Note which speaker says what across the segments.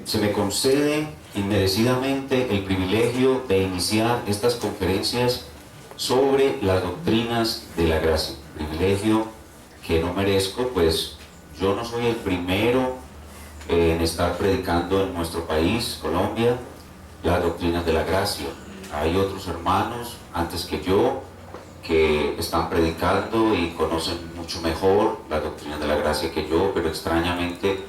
Speaker 1: Se me concede inmerecidamente el privilegio de iniciar estas conferencias sobre las doctrinas de la gracia. Privilegio que no merezco, pues yo no soy el primero en estar predicando en nuestro país, Colombia, las doctrinas de la gracia. Hay otros hermanos antes que yo que están predicando y conocen mucho mejor las doctrinas de la gracia que yo, pero extrañamente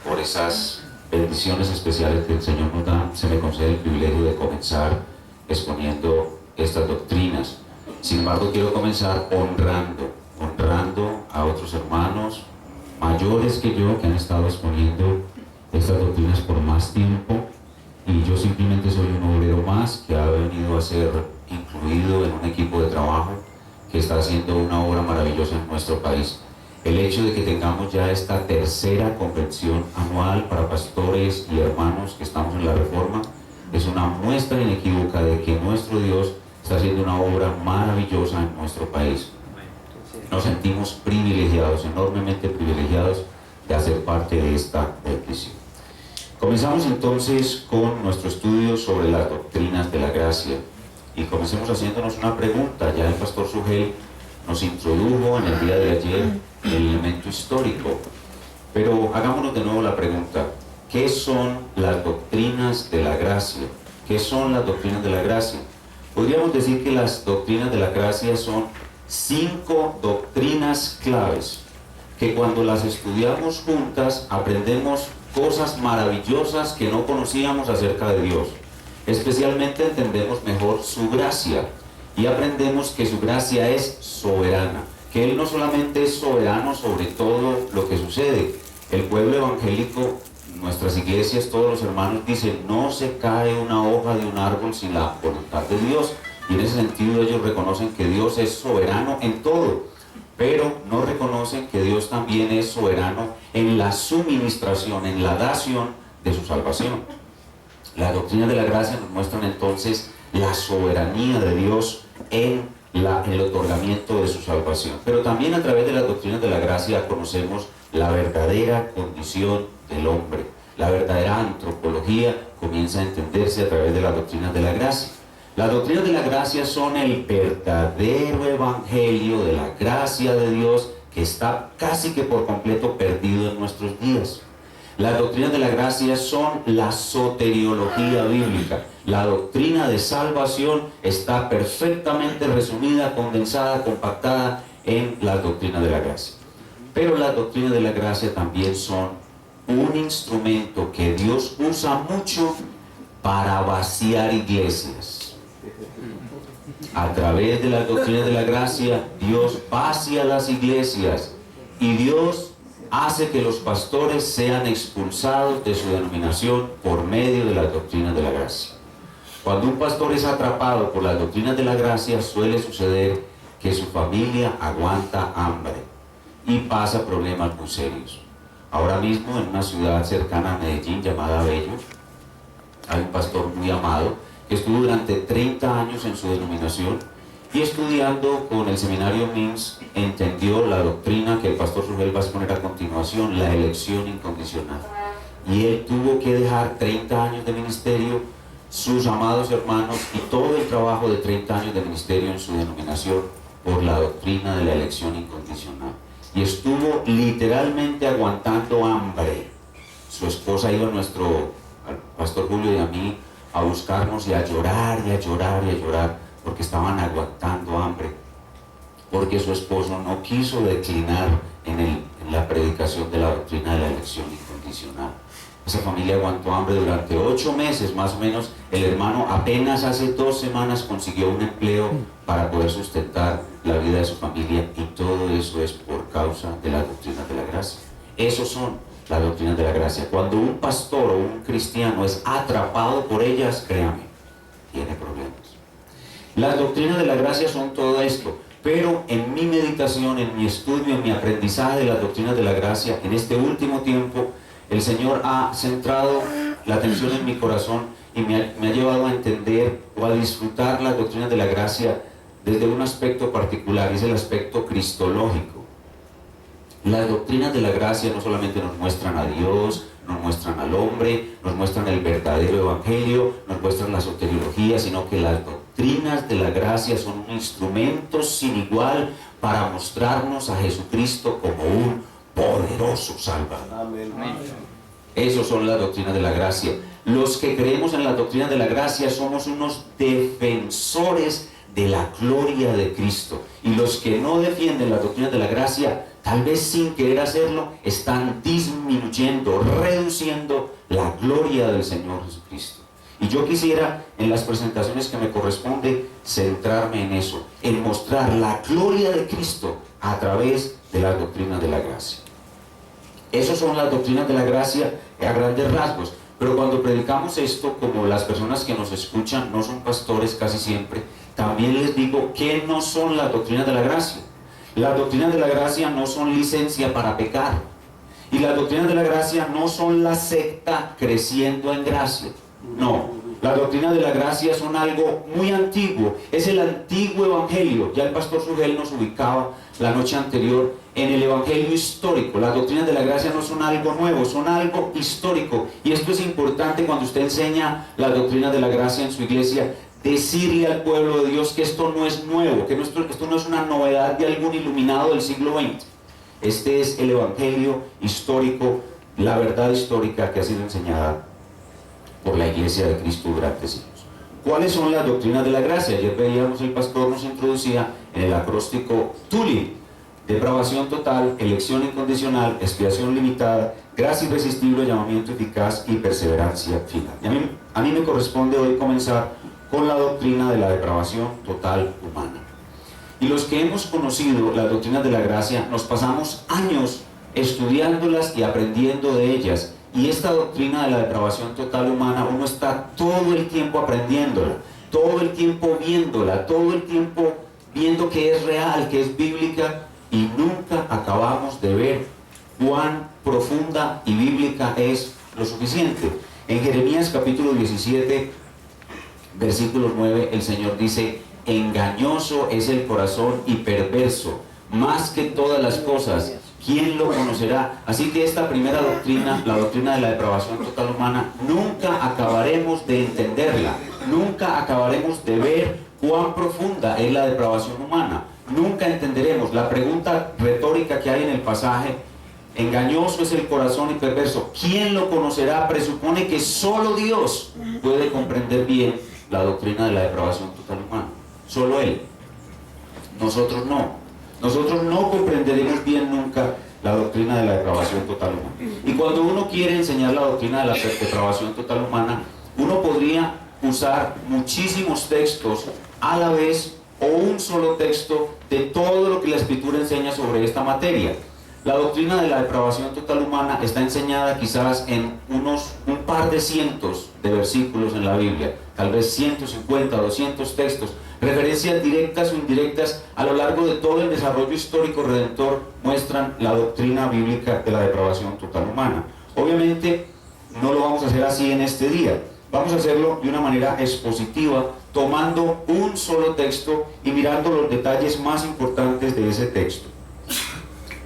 Speaker 1: por esas bendiciones especiales que el Señor nos da, se me concede el privilegio de comenzar exponiendo estas doctrinas. Sin embargo, quiero comenzar honrando a otros hermanos mayores que yo que han estado exponiendo estas doctrinas por más tiempo, y yo simplemente soy un obrero más que ha venido a ser incluido en un equipo de trabajo que está haciendo una obra maravillosa en nuestro país. El hecho de que tengamos ya esta tercera convención anual para pastores y hermanos que estamos en la Reforma es una muestra inequívoca de que nuestro Dios está haciendo una obra maravillosa en nuestro país. Nos sentimos privilegiados, enormemente privilegiados, de hacer parte de esta bendición. Comenzamos entonces con nuestro estudio sobre las doctrinas de la gracia, y comencemos haciéndonos una pregunta. Ya el pastor Sugel nos introdujo en el día de ayer el elemento histórico, pero hagámonos de nuevo la pregunta: ¿qué son las doctrinas de la gracia? ¿Qué son las doctrinas de la gracia? Podríamos decir que las doctrinas de la gracia son 5 doctrinas claves que cuando las estudiamos juntas aprendemos cosas maravillosas que no conocíamos acerca de Dios. Especialmente entendemos mejor su gracia y aprendemos que su gracia es soberana, que Él no solamente es soberano sobre todo lo que sucede. El pueblo evangélico, nuestras iglesias, todos los hermanos dicen: no se cae una hoja de un árbol sin la voluntad de Dios, y en ese sentido ellos reconocen que Dios es soberano en todo, pero no reconocen que Dios también es soberano en la suministración, en la dación de su salvación. Las doctrinas de la gracia nos muestran entonces la soberanía de Dios en el otorgamiento de su salvación. Pero también a través de las doctrinas de la gracia conocemos la verdadera condición del hombre. La verdadera antropología comienza a entenderse a través de las doctrinas de la gracia. Las doctrinas de la gracia son el verdadero evangelio de la gracia de Dios que está casi que por completo perdido en nuestros días. Las doctrinas de la gracia son la soteriología bíblica. La doctrina de salvación está perfectamente resumida, condensada, compactada en las doctrinas de la gracia. Pero las doctrinas de la gracia también son un instrumento que Dios usa mucho para vaciar iglesias. A través de las doctrinas de la gracia, Dios vacía las iglesias y Dios hace que los pastores sean expulsados de su denominación por medio de las doctrinas de la gracia. Cuando un pastor es atrapado por las doctrinas de la gracia, suele suceder que su familia aguanta hambre y pasa problemas muy serios. Ahora mismo en una ciudad cercana a Medellín llamada Bello, hay un pastor muy amado que estuvo durante 30 años en su denominación, y estudiando con el seminario MINS entendió la doctrina que el pastor Sugel va a exponer a continuación, la elección incondicional. Y él tuvo que dejar 30 años de ministerio, sus amados hermanos y todo el trabajo de 30 años de ministerio en su denominación por la doctrina de la elección incondicional. Y estuvo literalmente aguantando hambre. Su esposa iba al pastor Julio y a mí a buscarnos y a llorar y a llorar y a llorar, porque estaban aguantando hambre, porque su esposo no quiso declinar en la predicación de la doctrina de la elección incondicional. Esa familia aguantó hambre durante 8 meses más o menos. El hermano apenas hace 2 semanas consiguió un empleo para poder sustentar la vida de su familia, y todo eso es por causa de las doctrinas de la gracia. Esos son las doctrinas de la gracia. Cuando un pastor o un cristiano es atrapado por ellas, créame, tiene problemas. Las doctrinas de la gracia son todo esto, pero en mi meditación, en mi estudio, en mi aprendizaje de las doctrinas de la gracia, en este último tiempo, el Señor ha centrado la atención en mi corazón y me ha llevado a entender o a disfrutar las doctrinas de la gracia desde un aspecto particular, y es el aspecto cristológico. Las doctrinas de la gracia no solamente nos muestran a Dios, nos muestran al hombre, nos muestran el verdadero evangelio, nos muestran la soteriología, sino que las doctrinas de la gracia son instrumentos sin igual para mostrarnos a Jesucristo como un poderoso Salvador.
Speaker 2: Amén.
Speaker 1: Esas son las doctrinas de la gracia. Los que creemos en las doctrinas de la gracia somos unos defensores de la gloria de Cristo. Y los que no defienden las doctrinas de la gracia, tal vez sin querer hacerlo, están disminuyendo, reduciendo la gloria del Señor Jesucristo. Y yo quisiera, en las presentaciones que me corresponde, centrarme en eso, en mostrar la gloria de Cristo a través de las doctrinas de la gracia. Esas son las doctrinas de la gracia a grandes rasgos. Pero cuando predicamos esto, como las personas que nos escuchan no son pastores casi siempre, también les digo que no son las doctrinas de la gracia. Las doctrinas de la gracia no son licencia para pecar. Y las doctrinas de la gracia no son la secta creciendo en gracia. No, las doctrinas de la gracia son algo muy antiguo. Es el antiguo evangelio. Ya el pastor Sugel nos ubicaba la noche anterior en el evangelio histórico. Las doctrinas de la gracia no son algo nuevo, son algo histórico. Y esto es importante cuando usted enseña las doctrinas de la gracia en su iglesia, decirle al pueblo de Dios que esto no es nuevo, que esto no es una novedad de algún iluminado del siglo XX. Este es el evangelio histórico, la verdad histórica que ha sido enseñada por la iglesia de Cristo durante siglos. ¿Cuáles son las doctrinas de la gracia? Ayer veíamos, el pastor nos introducía en el acróstico TULI: depravación total, elección incondicional, expiación limitada, gracia irresistible, llamamiento eficaz y perseverancia final. Y a mí me corresponde hoy comenzar con la doctrina de la depravación total humana. Y los que hemos conocido las doctrinas de la gracia, nos pasamos años estudiándolas y aprendiendo de ellas. Y esta doctrina de la depravación total humana, uno está todo el tiempo aprendiéndola, todo el tiempo viéndola, todo el tiempo viendo que es real, que es bíblica, y nunca acabamos de ver cuán profunda y bíblica es lo suficiente. En Jeremías capítulo 17, versículo 9, el Señor dice: engañoso es el corazón y perverso, más que todas las cosas, ¿quién lo conocerá? Así que esta primera doctrina, la doctrina de la depravación total humana, nunca acabaremos de entenderla, nunca acabaremos de ver cuán profunda es la depravación humana, nunca entenderemos. La pregunta retórica que hay en el pasaje, engañoso es el corazón y perverso, ¿quién lo conocerá? Presupone que solo Dios puede comprender bien la doctrina de la depravación total humana, solo Él. Nosotros no. Nosotros no comprenderemos bien nunca la doctrina de la depravación total humana. Y cuando uno quiere enseñar la doctrina de la depravación total humana, uno podría usar muchísimos textos a la vez, o un solo texto de todo lo que la Escritura enseña sobre esta materia. La doctrina de la depravación total humana está enseñada quizás en un par de cientos de versículos en la Biblia, tal vez 150, 200 textos, referencias directas o indirectas a lo largo de todo el desarrollo histórico redentor muestran la doctrina bíblica de la depravación total humana. Obviamente no lo vamos a hacer así en este día, vamos a hacerlo de una manera expositiva, tomando un solo texto y mirando los detalles más importantes de ese texto.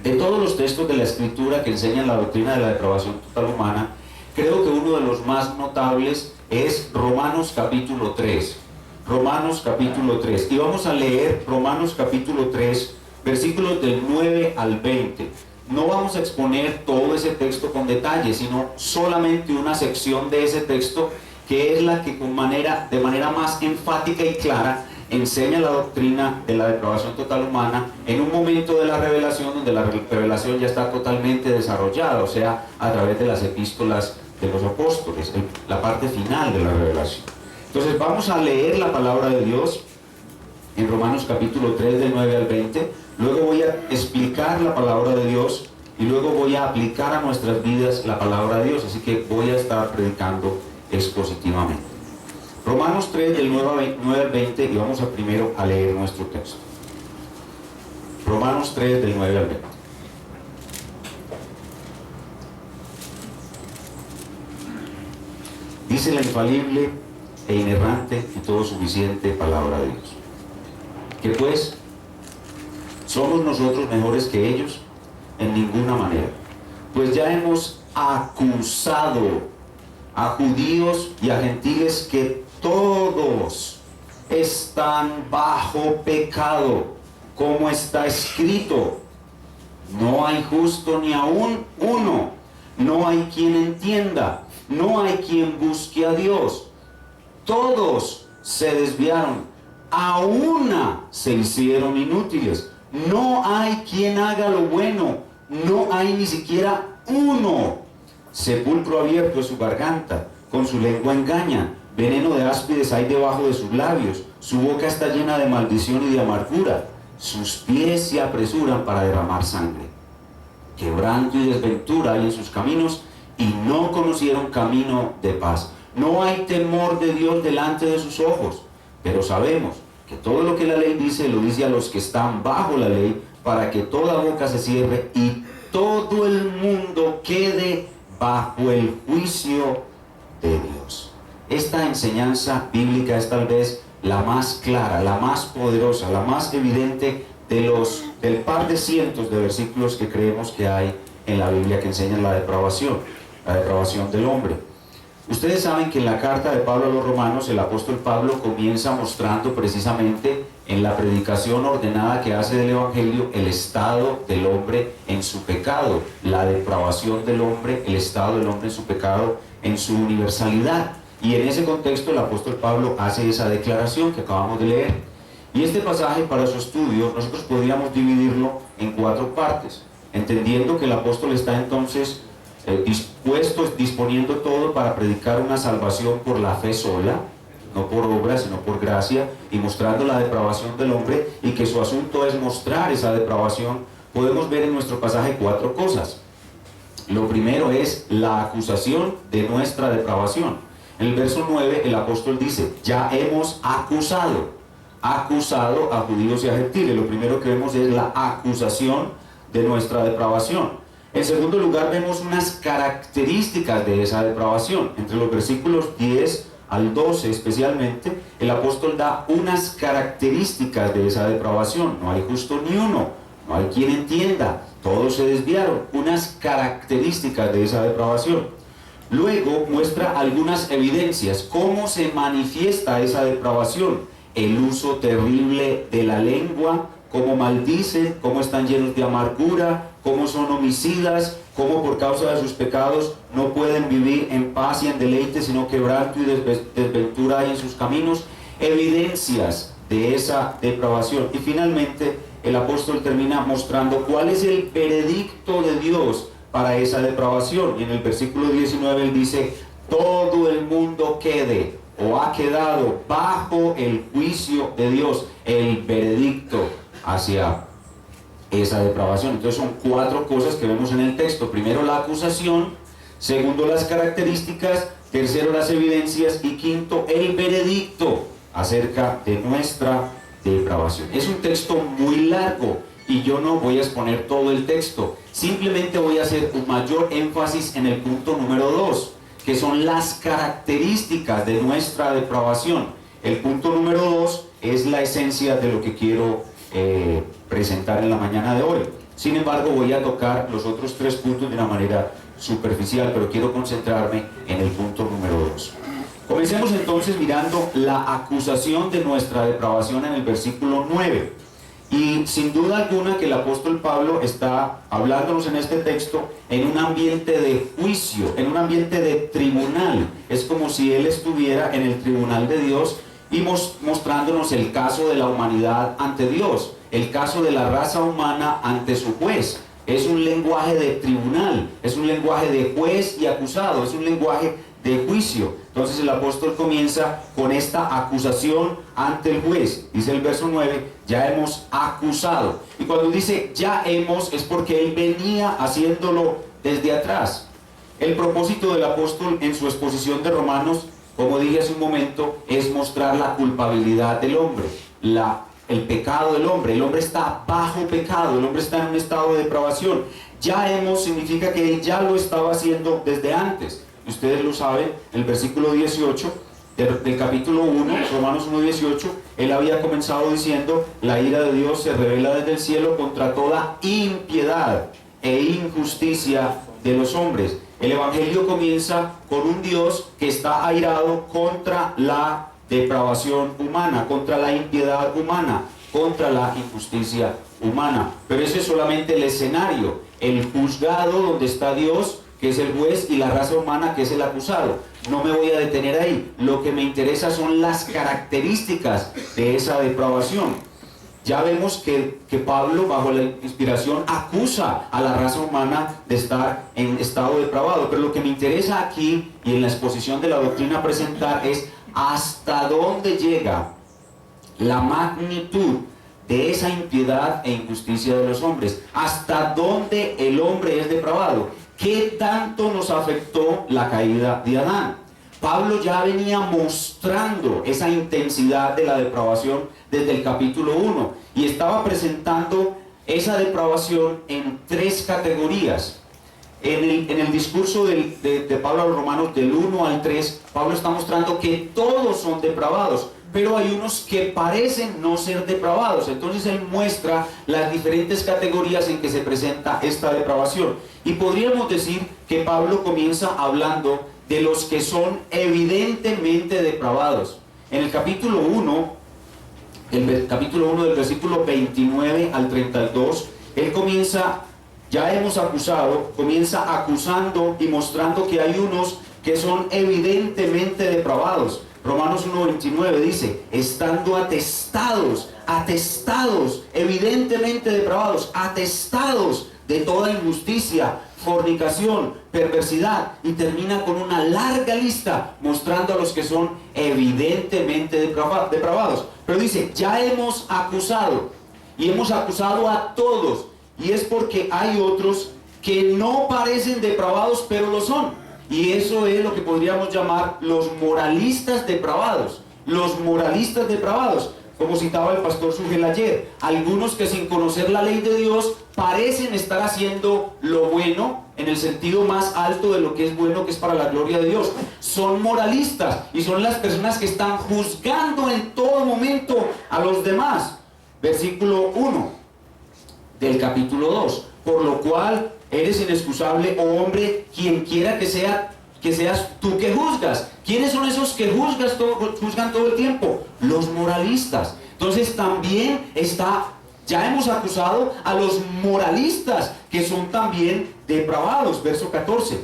Speaker 1: De todos los textos de la Escritura que enseñan la doctrina de la depravación total humana, creo que uno de los más notables es Romanos capítulo 3. Romanos capítulo 3. Y vamos a leer Romanos capítulo 3, versículos del 9 al 20. No vamos a exponer todo ese texto con detalle, sino solamente una sección de ese texto, que es la que de manera más enfática y clara enseña la doctrina de la depravación total humana en un momento de la revelación donde la revelación ya está totalmente desarrollada, o sea, a través de las epístolas de los apóstoles, la parte final de la revelación. Entonces vamos a leer la palabra de Dios en Romanos capítulo 3 del 9 al 20, luego voy a explicar la palabra de Dios y luego voy a aplicar a nuestras vidas la palabra de Dios, así que voy a estar predicando expositivamente. Romanos 3 del 9 al 20, y vamos primero a leer nuestro texto. Romanos 3 del 9 al 20. Dice la infalible e inerrante y todo suficiente palabra de Dios: ¿qué pues? ¿Somos nosotros mejores que ellos? En ninguna manera. Pues ya hemos acusado a judíos y a gentiles que todos están bajo pecado, como está escrito: no hay justo ni aún uno, no hay quien entienda, no hay quien busque a Dios. Todos se desviaron, a una se hicieron inútiles. No hay quien haga lo bueno, no hay ni siquiera uno. Sepulcro abierto es su garganta, con su lengua engaña, veneno de áspides hay debajo de sus labios, su boca está llena de maldición y de amargura, sus pies se apresuran para derramar sangre. Quebranto y desventura hay en sus caminos, y no conocieron camino de paz. No hay temor de Dios delante de sus ojos, pero sabemos que todo lo que la ley dice, lo dice a los que están bajo la ley, para que toda boca se cierre y todo el mundo quede bajo el juicio de Dios. Esta enseñanza bíblica es tal vez la más clara, la más poderosa, la más evidente del par de cientos de versículos que creemos que hay en la Biblia que enseñan la depravación del hombre. Ustedes saben que en la carta de Pablo a los Romanos, el apóstol Pablo comienza mostrando precisamente en la predicación ordenada que hace del Evangelio el estado del hombre en su pecado, la depravación del hombre, el estado del hombre en su pecado, en su universalidad. Y en ese contexto el apóstol Pablo hace esa declaración que acabamos de leer. Y este pasaje, para su estudio, nosotros podríamos dividirlo en 4 partes, entendiendo que el apóstol está entonces disponiendo todo para predicar una salvación por la fe sola, no por obra, sino por gracia, y mostrando la depravación del hombre, y que su asunto es mostrar esa depravación. Podemos ver en nuestro pasaje 4 cosas. Lo primero es la acusación de nuestra depravación. En el verso 9 el apóstol dice: ya hemos acusado a judíos y a gentiles. Lo primero que vemos es la acusación de nuestra depravación. En segundo lugar, vemos unas características de esa depravación. Entre los versículos 10 al 12 especialmente, el apóstol da unas características de esa depravación. No hay justo ni uno, no hay quien entienda, todos se desviaron. Unas características de esa depravación. Luego muestra algunas evidencias, cómo se manifiesta esa depravación. El uso terrible de la lengua, cómo maldicen, cómo están llenos de amargura, cómo son homicidas, cómo por causa de sus pecados no pueden vivir en paz y en deleite, sino quebranto y desventura hay en sus caminos. Evidencias de esa depravación. Y finalmente el apóstol termina mostrando cuál es el veredicto de Dios para esa depravación. Y en el versículo 19 él dice: todo el mundo quede o ha quedado bajo el juicio de Dios, el veredicto hacia esa depravación. Entonces son 4 cosas que vemos en el texto. Primero, la acusación. Segundo, las características. Tercero, las evidencias. Y quinto, el veredicto acerca de nuestra depravación. Es un texto muy largo y yo no voy a exponer todo el texto. Simplemente voy a hacer un mayor énfasis en el punto número 2, que son las características de nuestra depravación. El punto número 2 es la esencia de lo que quiero presentar en la mañana de hoy. Sin embargo, voy a tocar los otros 3 puntos de una manera superficial, pero quiero concentrarme en el punto número 2. Comencemos entonces mirando la acusación de nuestra depravación en el versículo 9. Y sin duda alguna que el apóstol Pablo está hablándonos en este texto en un ambiente de juicio, en un ambiente de tribunal. Es como si él estuviera en el tribunal de Dios y mostrándonos el caso de la humanidad ante Dios, el caso de la raza humana ante su juez. Es un lenguaje de tribunal, es un lenguaje de juez y acusado, es un lenguaje de juicio. Entonces el apóstol comienza con esta acusación ante el juez. Dice el verso 9: ya hemos acusado. Y cuando dice ya hemos, es porque él venía haciéndolo desde atrás. El propósito del apóstol en su exposición de Romanos, como dije hace un momento, es mostrar la culpabilidad del hombre, el pecado del hombre. El hombre está bajo pecado, el hombre está en un estado de depravación. Ya hemos significa que él ya lo estaba haciendo desde antes. Ustedes lo saben, el versículo 18 del capítulo 1, Romanos 1:18, él había comenzado diciendo: la ira de Dios se revela desde el cielo contra toda impiedad e injusticia de los hombres. El Evangelio comienza con un Dios que está airado contra la depravación humana, contra la impiedad humana, contra la injusticia humana. Pero ese es solamente el escenario, el juzgado donde está Dios, que es el juez, y la raza humana, que es el acusado. No me voy a detener ahí. Lo que me interesa son las características de esa depravación. Ya vemos que Pablo, bajo la inspiración, acusa a la raza humana de estar en estado depravado. Pero lo que me interesa aquí y en la exposición de la doctrina a presentar es hasta dónde llega la magnitud de esa impiedad e injusticia de los hombres. Hasta dónde el hombre es depravado. ¿Qué tanto nos afectó la caída de Adán? Pablo ya venía mostrando esa intensidad de la depravación desde el capítulo 1 y estaba presentando esa depravación en 3 categorías. En el discurso de Pablo a los Romanos del 1 al 3, Pablo está mostrando que todos son depravados, pero hay unos que parecen no ser depravados. Entonces él muestra las diferentes categorías en que se presenta esta depravación. Y podríamos decir que Pablo comienza hablando de los que son evidentemente depravados. En el capítulo 1, del versículo 29 al 32, él comienza, ya hemos acusado, comienza acusando y mostrando que hay unos que son evidentemente depravados. Romanos 1:29 dice, estando atestados, evidentemente depravados, atestados de toda injusticia, fornicación, perversidad, y termina con una larga lista mostrando a los que son evidentemente depravados. Pero dice, ya hemos acusado, y hemos acusado a todos, y es porque hay otros que no parecen depravados, pero lo son. Y eso es lo que podríamos llamar los moralistas depravados. Los moralistas depravados, como citaba el pastor Sugel ayer, algunos que sin conocer la ley de Dios parecen estar haciendo lo bueno en el sentido más alto de lo que es bueno, que es para la gloria de Dios. Son moralistas y son las personas que están juzgando en todo momento a los demás. Versículo 1 del capítulo 2. Por lo cual eres inexcusable, oh hombre, quien quiera que seas tú que juzgas. ¿Quiénes son esos que juzgan todo el tiempo? Los moralistas. Entonces también ya hemos acusado a los moralistas, que son también depravados. Verso 14.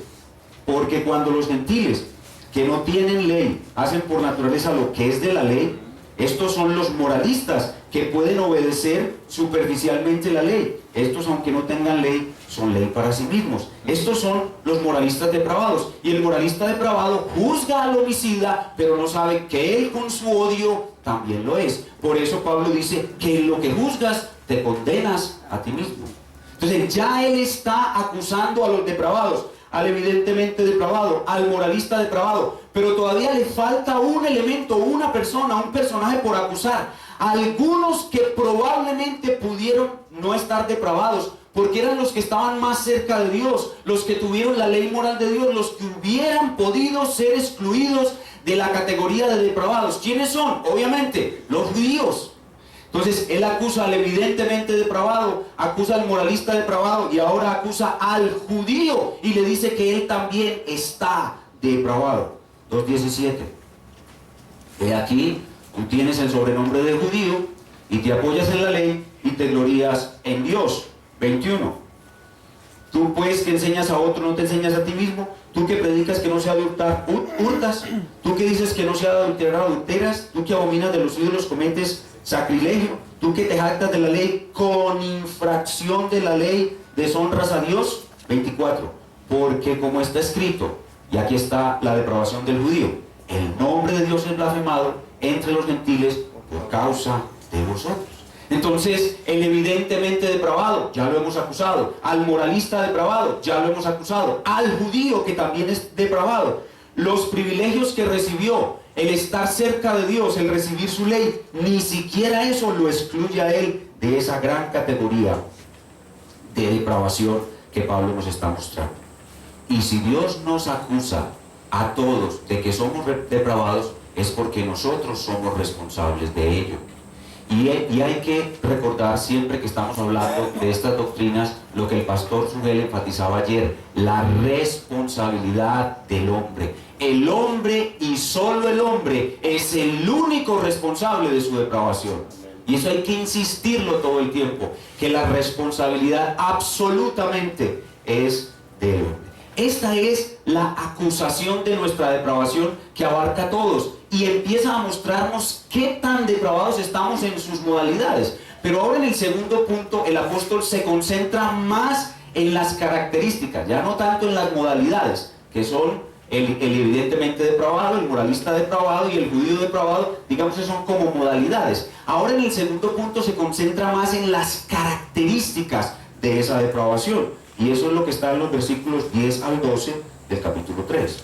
Speaker 1: Porque cuando los gentiles que no tienen ley hacen por naturaleza lo que es de la ley, estos son los moralistas que pueden obedecer superficialmente la ley. Estos, aunque no tengan ley, son ley para sí mismos. Estos son los moralistas depravados. Y el moralista depravado juzga al homicida, pero no sabe que él con su odio también lo es. Por eso Pablo dice que en lo que juzgas te condenas a ti mismo. Entonces ya él está acusando a los depravados, al evidentemente depravado, al moralista depravado, pero todavía le falta un elemento, una persona, un personaje por acusar. Algunos que probablemente pudieron no estar depravados, porque eran los que estaban más cerca de Dios, los que tuvieron la ley moral de Dios, los que hubieran podido ser excluidos de la categoría de depravados. ¿Quiénes son? Obviamente, los judíos. Entonces, él acusa al evidentemente depravado, acusa al moralista depravado y ahora acusa al judío y le dice que él también está depravado. 2:17. He aquí, tú tienes el sobrenombre de judío y te apoyas en la ley y te glorías en Dios. 21. Tú pues que enseñas a otro, no te enseñas a ti mismo. Tú que predicas que no se ha de hurtar, hurtas. Tú que dices que no se ha de adulterar, adulteras. Tú que abominas de los ídolos, cometes sacrilegio. Tú que te jactas de la ley, con infracción de la ley deshonras a Dios. 24. Porque como está escrito, y aquí está la depravación del judío, el nombre de Dios es blasfemado entre los gentiles por causa de vosotros. Entonces, el evidentemente depravado, ya lo hemos acusado. Al moralista depravado, ya lo hemos acusado. Al judío, que también es depravado. Los privilegios que recibió, el estar cerca de Dios, el recibir su ley, ni siquiera eso lo excluye a él de esa gran categoría de depravación que Pablo nos está mostrando. Y si Dios nos acusa a todos de que somos depravados, es porque nosotros somos responsables de ello. Y hay que recordar siempre que estamos hablando de estas doctrinas lo que el pastor Sugel enfatizaba ayer: la responsabilidad del hombre. El hombre y solo el hombre es el único responsable de su depravación. Y eso hay que insistirlo todo el tiempo, que la responsabilidad absolutamente es del hombre. Esta es la acusación de nuestra depravación que abarca a todos y empieza a mostrarnos qué tan depravados estamos en sus modalidades. Pero ahora en el segundo punto el apóstol se concentra más en las características, ya no tanto en las modalidades, que son el evidentemente depravado, el moralista depravado y el judío depravado, digamos que son como modalidades. Ahora en el segundo punto se concentra más en las características de esa depravación. Y eso es lo que está en los versículos 10 al 12 del capítulo 3.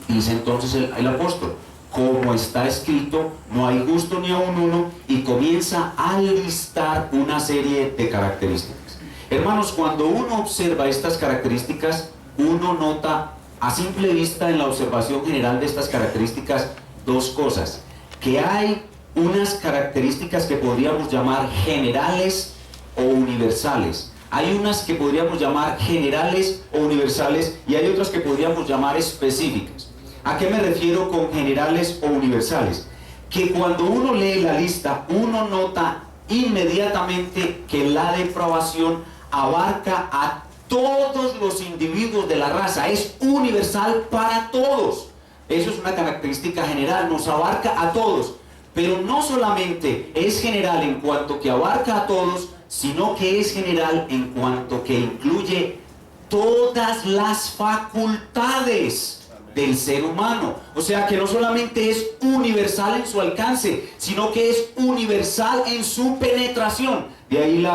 Speaker 1: Dice entonces el apóstol: como está escrito, no hay justo ni aun uno, y comienza a listar una serie de características. Hermanos, cuando uno observa estas características, uno nota a simple vista en la observación general de estas características dos cosas: que hay unas características que podríamos llamar generales o universales. Hay unas que podríamos llamar generales o universales y hay otras que podríamos llamar específicas. ¿A qué me refiero con generales o universales? Que cuando uno lee la lista, uno nota inmediatamente que la depravación abarca a todos los individuos de la raza, es universal para todos. Eso es una característica general, nos abarca a todos. Pero no solamente es general en cuanto que abarca a todos, sino que es general en cuanto que incluye todas las facultades del ser humano. O sea que no solamente es universal en su alcance, sino que es universal en su penetración. De ahí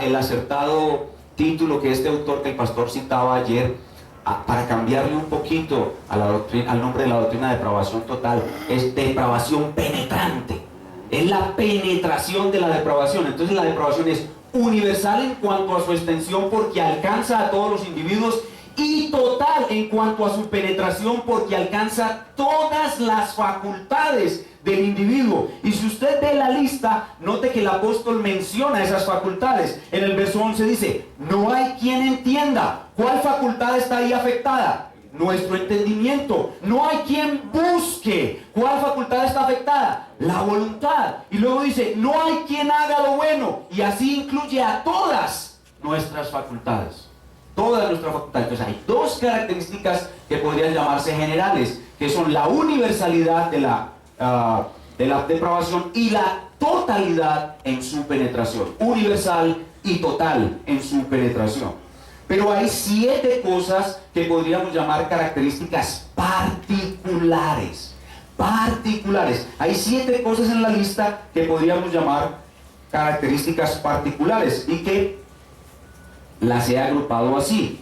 Speaker 1: el acertado título que este autor que el pastor citaba ayer, para cambiarle un poquito a la doctrina, al nombre de la doctrina de depravación total, es depravación penetrante. Es la penetración de la depravación. Entonces la depravación es universal en cuanto a su extensión porque alcanza a todos los individuos, y total en cuanto a su penetración porque alcanza todas las facultades del individuo. Y si usted ve la lista, note que el apóstol menciona esas facultades. En el verso 11 dice: no hay quien entienda. ¿Cuál facultad está ahí afectada? Nuestro entendimiento. No hay quien busque. ¿Cuál facultad está afectada? La voluntad. Y luego dice: no hay quien haga lo bueno. Y así incluye a todas nuestras facultades. Todas nuestras facultades. Entonces hay dos características que podrían llamarse generales, que son la universalidad de la depravación y la totalidad en su penetración. Universal y total en su penetración. Pero hay 7 cosas que podríamos llamar características particulares. Particulares. Hay 7 cosas en la lista que podríamos llamar características particulares y que las he agrupado así.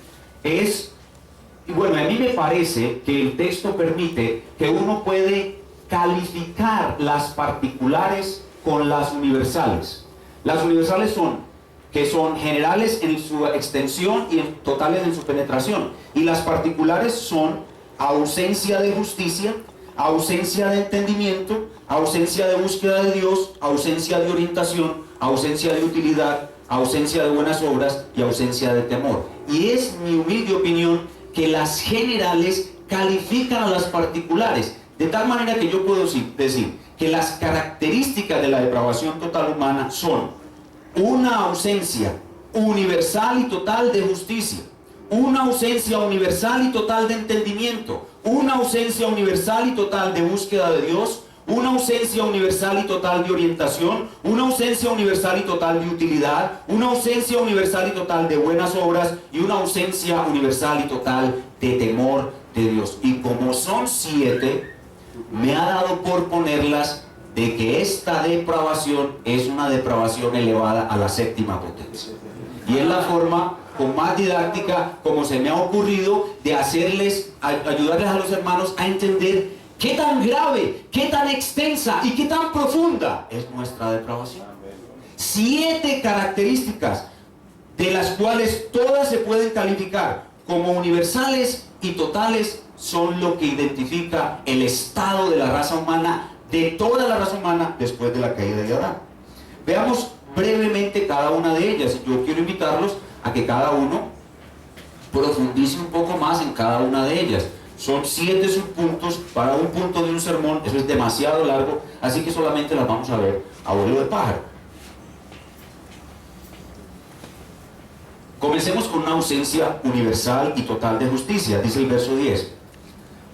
Speaker 1: Bueno, a mí me parece que el texto permite que uno puede calificar las particulares con las universales. Las universales son generales en su extensión y totales en su penetración. Y las particulares son ausencia de justicia, ausencia de entendimiento, ausencia de búsqueda de Dios, ausencia de orientación, ausencia de utilidad, ausencia de buenas obras y ausencia de temor. Y es mi humilde opinión que las generales califican a las particulares, de tal manera que yo puedo decir que las características de la depravación total humana son una ausencia universal y total de justicia, una ausencia universal y total de entendimiento, una ausencia universal y total de búsqueda de Dios, una ausencia universal y total de orientación, una ausencia universal y total de utilidad, una ausencia universal y total de buenas obras y una ausencia universal y total de temor de Dios. Y como son 7, me ha dado por ponerlas de que esta depravación es una depravación elevada a la 7ª potencia. Y es la forma con más didáctica como se me ha ocurrido de ayudarles a los hermanos a entender qué tan grave, qué tan extensa y qué tan profunda es nuestra depravación. 7 características de las cuales todas se pueden calificar como universales y totales son lo que identifica el estado de la raza humana de toda la raza humana después de la caída de Adán. Veamos brevemente cada una de ellas. Yo quiero invitarlos a que cada uno profundice un poco más en cada una de ellas. Son 7 subpuntos para un punto de un sermón, eso es demasiado largo, así que solamente las vamos a ver a vuelo de pájaro. Comencemos con una ausencia universal y total de justicia, dice el verso 10.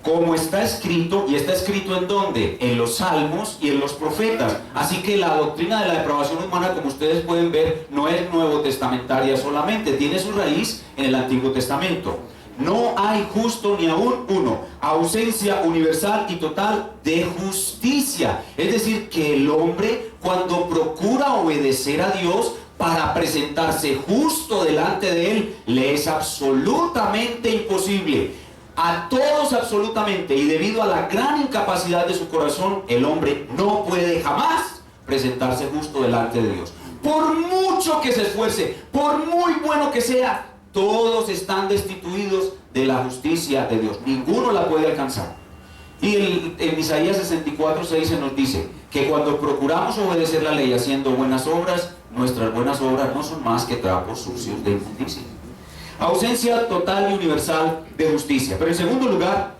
Speaker 1: Como está escrito, ¿y está escrito en dónde? En los salmos y en los profetas. Así que la doctrina de la depravación humana, como ustedes pueden ver, no es nuevo testamentaria solamente, tiene su raíz en el Antiguo Testamento. No hay justo ni aún uno. Ausencia universal y total de justicia. Es decir, que el hombre, cuando procura obedecer a Dios para presentarse justo delante de Él, le es absolutamente imposible. A todos absolutamente, y debido a la gran incapacidad de su corazón, el hombre no puede jamás presentarse justo delante de Dios. Por mucho que se esfuerce, por muy bueno que sea, todos están destituidos de la justicia de Dios. Ninguno la puede alcanzar. Y en Isaías 64:6 se nos dice que cuando procuramos obedecer la ley haciendo buenas obras, nuestras buenas obras no son más que trapos sucios de inmundicia. Ausencia total y universal de justicia. Pero en segundo lugar,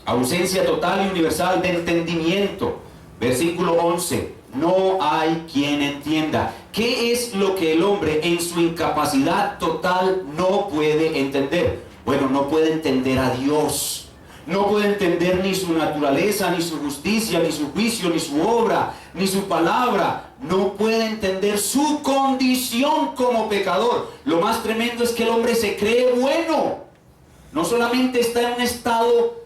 Speaker 1: ausencia total y universal de entendimiento. Versículo 11. No hay quien entienda. ¿Qué es lo que el hombre en su incapacidad total no puede entender? Bueno, no puede entender a Dios. No puede entender ni su naturaleza, ni su justicia, ni su juicio, ni su obra, ni su palabra. No puede entender su condición como pecador. Lo más tremendo es que el hombre se cree bueno. No solamente está en un estado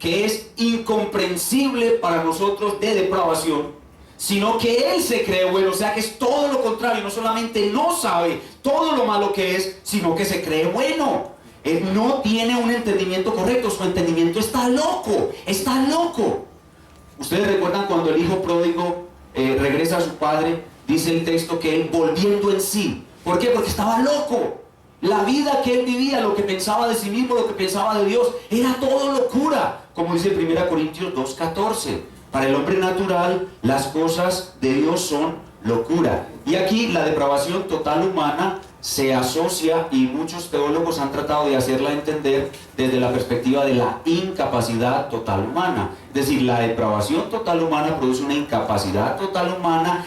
Speaker 1: que es incomprensible para nosotros de depravación, sino que él se cree bueno, o sea que es todo lo contrario. No solamente no sabe todo lo malo que es, sino que se cree bueno. Él no tiene un entendimiento correcto, su entendimiento está loco, está loco. Ustedes recuerdan cuando el hijo pródigo regresa a su padre, dice el texto que él volviendo en sí. ¿Por qué? Porque estaba loco. La vida que él vivía, lo que pensaba de sí mismo, lo que pensaba de Dios, era todo locura. Como dice 1 Corintios 2:14. Para el hombre natural, las cosas de Dios son locura. Y aquí la depravación total humana se asocia, y muchos teólogos han tratado de hacerla entender desde la perspectiva de la incapacidad total humana. Es decir, la depravación total humana produce una incapacidad total humana,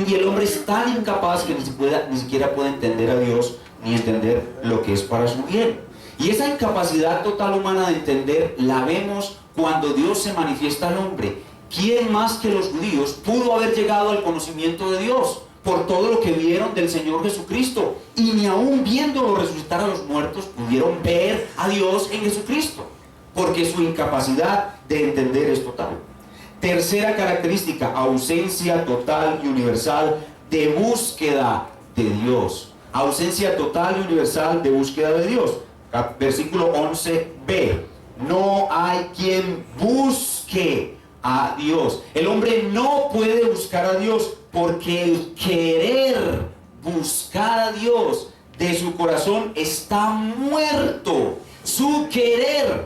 Speaker 1: y el hombre es tan incapaz que ni siquiera puede entender a Dios ni entender lo que es para su bien. Y esa incapacidad total humana de entender la vemos cuando Dios se manifiesta al hombre. ¿Quién más que los judíos pudo haber llegado al conocimiento de Dios? Por todo lo que vieron del Señor Jesucristo, y ni aún viéndolo resucitar a los muertos pudieron ver a Dios en Jesucristo, porque su incapacidad de entender es total. Tercera característica, ausencia total y universal de búsqueda de Dios. Ausencia total y universal de búsqueda de Dios. Versículo 11b. No hay quien busque a Dios. El hombre no puede buscar a Dios, porque el querer buscar a Dios de su corazón está muerto. Su querer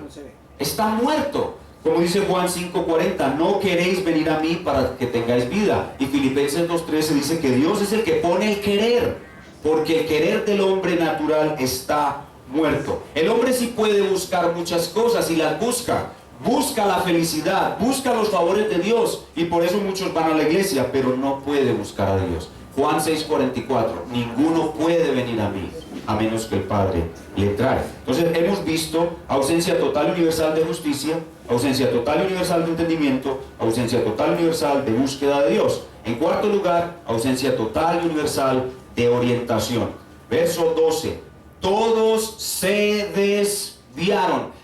Speaker 1: está muerto. Como dice Juan 5:40, no queréis venir a mí para que tengáis vida. Y Filipenses 2:13 dice que Dios es el que pone el querer, porque el querer del hombre natural está muerto. El hombre sí puede buscar muchas cosas y las busca. Busca la felicidad, busca los favores de Dios, y por eso muchos van a la iglesia, pero no puede buscar a Dios. Juan 6:44, ninguno puede venir a mí a menos que el Padre le trae. Entonces hemos visto ausencia total y universal de justicia, ausencia total y universal de entendimiento, ausencia total y universal de búsqueda de Dios. En cuarto lugar, ausencia total y universal de orientación. Verso 12, todos se desviaron,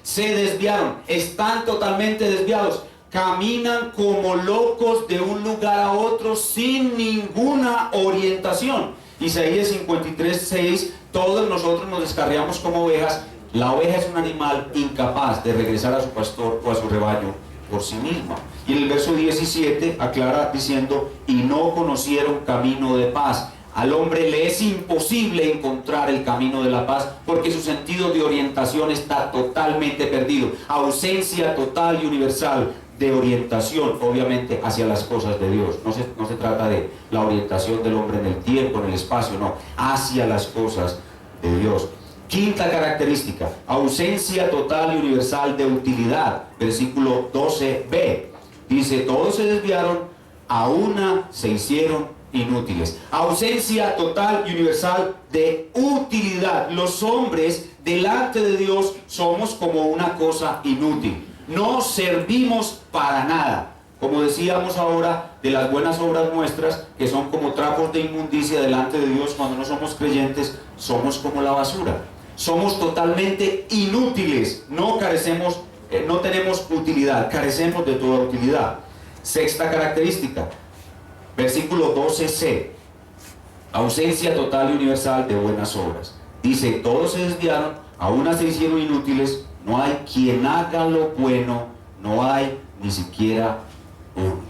Speaker 1: están totalmente desviados, caminan como locos de un lugar a otro sin ninguna orientación. Isaías 53:6, todos nosotros nos descarriamos como ovejas. La oveja es un animal incapaz de regresar a su pastor o a su rebaño por sí misma. Y en el verso 17 aclara diciendo, y no conocieron camino de paz. Al hombre le es imposible encontrar el camino de la paz porque su sentido de orientación está totalmente perdido. Ausencia total y universal de orientación, obviamente, hacia las cosas de Dios. No se trata de la orientación del hombre en el tiempo, en el espacio, no, hacia las cosas de Dios. Quinta característica, ausencia total y universal de utilidad. Versículo 12b, dice, todos se desviaron, a una se hicieron inútiles. Ausencia total y universal de utilidad. Los hombres delante de Dios somos como una cosa inútil. No servimos para nada. Como decíamos ahora de las buenas obras nuestras, que son como trapos de inmundicia delante de Dios cuando no somos creyentes, somos como la basura. Somos totalmente inútiles. No tenemos utilidad, carecemos de toda utilidad. Sexta característica, versículo 12c, ausencia total y universal de buenas obras. Dice, todos se desviaron, a una se hicieron inútiles, no hay quien haga lo bueno, no hay ni siquiera uno.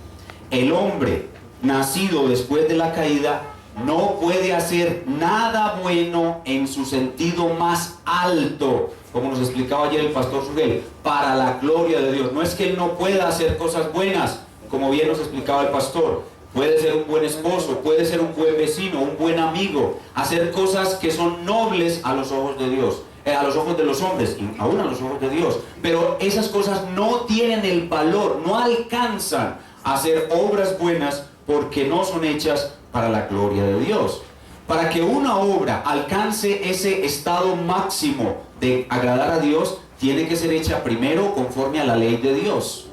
Speaker 1: El hombre nacido después de la caída no puede hacer nada bueno en su sentido más alto, como nos explicaba ayer el pastor Sugel, para la gloria de Dios. No es que él no pueda hacer cosas buenas, como bien nos explicaba el pastor. Puede ser un buen esposo, puede ser un buen vecino, un buen amigo, hacer cosas que son nobles a los ojos de Dios, a los ojos de los hombres, y aún a los ojos de Dios. Pero esas cosas no tienen el valor, no alcanzan a hacer obras buenas porque no son hechas para la gloria de Dios. Para que una obra alcance ese estado máximo de agradar a Dios, tiene que ser hecha primero conforme a la ley de Dios.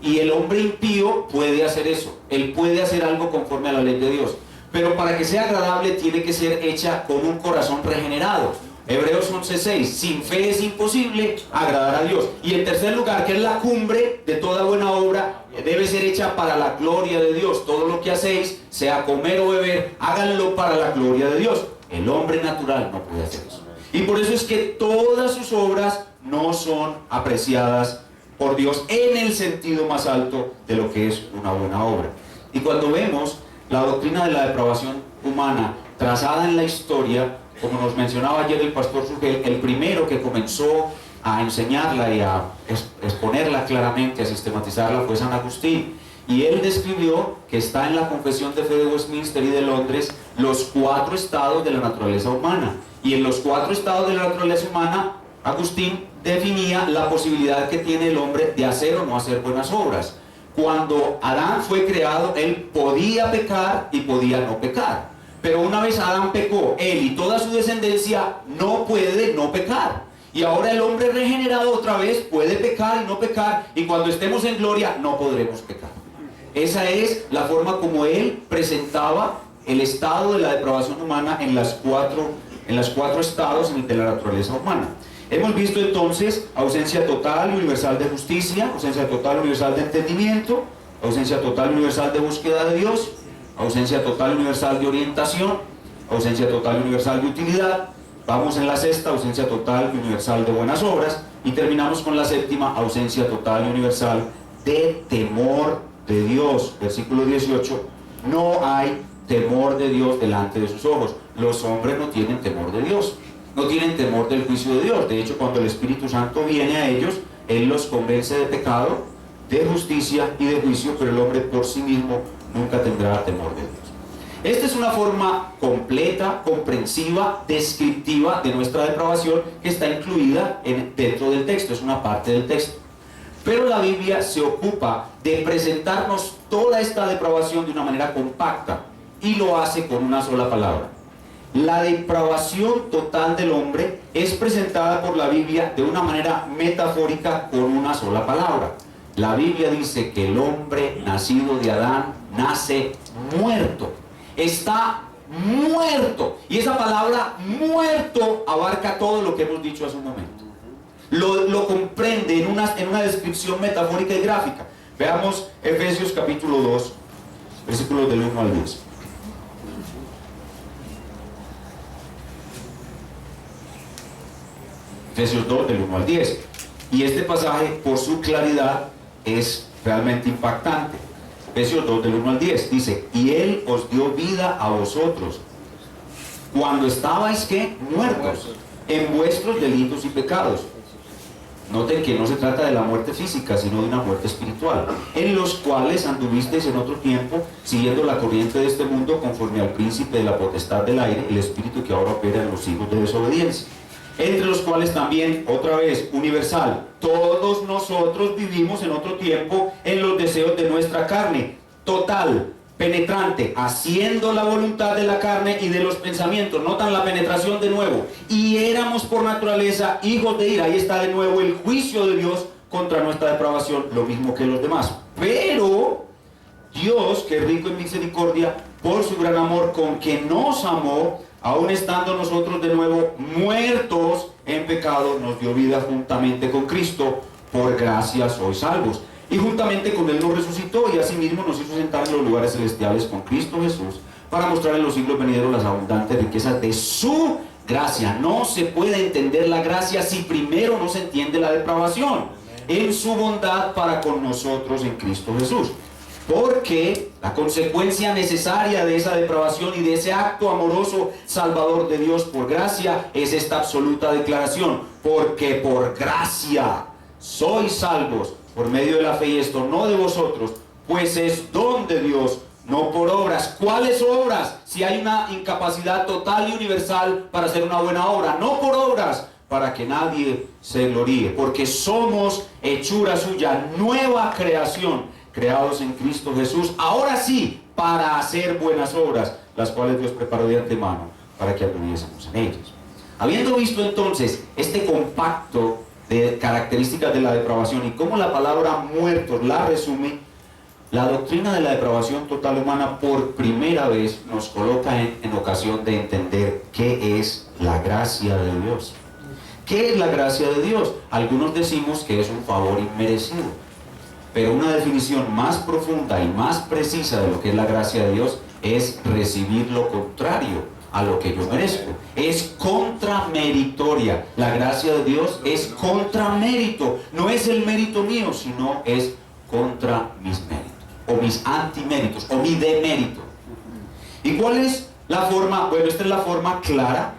Speaker 1: Y el hombre impío puede hacer eso. Él puede hacer algo conforme a la ley de Dios. Pero para que sea agradable tiene que ser hecha con un corazón regenerado. Hebreos 11:6, sin fe es imposible agradar a Dios. Y en tercer lugar, que es la cumbre de toda buena obra, debe ser hecha para la gloria de Dios. Todo lo que hacéis, sea comer o beber, háganlo para la gloria de Dios. El hombre natural no puede hacer eso. Y por eso es que todas sus obras no son apreciadas por Dios en el sentido más alto de lo que es una buena obra. Y cuando vemos la doctrina de la depravación humana trazada en la historia, como nos mencionaba ayer el pastor Sugel, el primero que comenzó a enseñarla y a exponerla claramente, a sistematizarla, fue San Agustín. Y él describió, que está en la Confesión de Fe de Westminster y de Londres, los 4 estados de la naturaleza humana. Y en los 4 estados de la naturaleza humana, Agustín definía la posibilidad que tiene el hombre de hacer o no hacer buenas obras. Cuando Adán fue creado, él podía pecar y podía no pecar. Pero una vez Adán pecó, él y toda su descendencia no puede no pecar. Y ahora el hombre regenerado otra vez puede pecar y no pecar, y cuando estemos en gloria no podremos pecar. Esa es la forma como él presentaba el estado de la depravación humana en las cuatro estados de la naturaleza humana. Hemos visto entonces ausencia total y universal de justicia, ausencia total y universal de entendimiento, ausencia total y universal de búsqueda de Dios, ausencia total y universal de orientación, ausencia total y universal de utilidad. Vamos en la sexta, ausencia total y universal de buenas obras, y terminamos con la séptima, ausencia total y universal de temor de Dios. Versículo 18, no hay temor de Dios delante de sus ojos. Los hombres no tienen temor de Dios, no tienen temor del juicio de Dios. De hecho, cuando el Espíritu Santo viene a ellos, Él los convence de pecado, de justicia y de juicio, pero el hombre por sí mismo nunca tendrá temor de Dios. Esta es una forma completa, comprensiva, descriptiva de nuestra depravación, que está incluida dentro del texto, es una parte del texto. Pero la Biblia se ocupa de presentarnos toda esta depravación de una manera compacta, y lo hace con una sola palabra. La depravación total del hombre es presentada por la Biblia de una manera metafórica con una sola palabra. La Biblia dice que el hombre nacido de Adán nace muerto. Está muerto. Y esa palabra muerto abarca todo lo que hemos dicho hace un momento. Lo comprende en una descripción metafórica y gráfica. Veamos Efesios capítulo 2, versículos del 1 al 10. Efesios 2, del 1 al 10. Y este pasaje, por su claridad, es realmente impactante. Efesios 2, del 1 al 10, dice: y Él os dio vida a vosotros cuando estabais, ¿qué? Muertos en vuestros delitos y pecados. Noten que no se trata de la muerte física, sino de una muerte espiritual, en los cuales anduvisteis en otro tiempo, siguiendo la corriente de este mundo, conforme al príncipe de la potestad del aire, el espíritu que ahora opera en los hijos de desobediencia, entre los cuales también, otra vez, universal, todos nosotros vivimos en otro tiempo en los deseos de nuestra carne, total, penetrante, haciendo la voluntad de la carne y de los pensamientos. Notan la penetración de nuevo. Y éramos por naturaleza hijos de ira. Ahí está de nuevo el juicio de Dios contra nuestra depravación, lo mismo que los demás. Pero Dios, que es rico en misericordia, por su gran amor con que nos amó, aun estando nosotros de nuevo muertos en pecado, nos dio vida juntamente con Cristo. Por gracia sois salvos. Y juntamente con Él nos resucitó y asimismo nos hizo sentar en los lugares celestiales con Cristo Jesús, para mostrar en los siglos venideros las abundantes riquezas de su gracia. No se puede entender la gracia si primero no se entiende la depravación, en su bondad para con nosotros en Cristo Jesús. Porque la consecuencia necesaria de esa depravación y de ese acto amoroso salvador de Dios por gracia es esta absoluta declaración: porque por gracia sois salvos por medio de la fe, y esto no de vosotros, pues es don de Dios, no por obras. ¿Cuáles obras? Si hay una incapacidad total y universal para hacer una buena obra, no por obras, para que nadie se gloríe, porque somos hechura suya, nueva creación, creados en Cristo Jesús, ahora sí, para hacer buenas obras, las cuales Dios preparó de antemano para que anduviésemos en ellas. Habiendo visto entonces este compacto de características de la depravación y cómo la palabra muertos la resume, la doctrina de la depravación total humana por primera vez nos coloca en ocasión de entender qué es la gracia de Dios. ¿Qué es la gracia de Dios? Algunos decimos que es un favor inmerecido, pero una definición más profunda y más precisa de lo que es la gracia de Dios es recibir lo contrario a lo que yo merezco. Es contrameritoria. La gracia de Dios es contramérito. No es el mérito mío, sino es contra mis méritos, o mis antiméritos, o mi demérito. ¿Y cuál es la forma? Bueno, esta es la forma clara,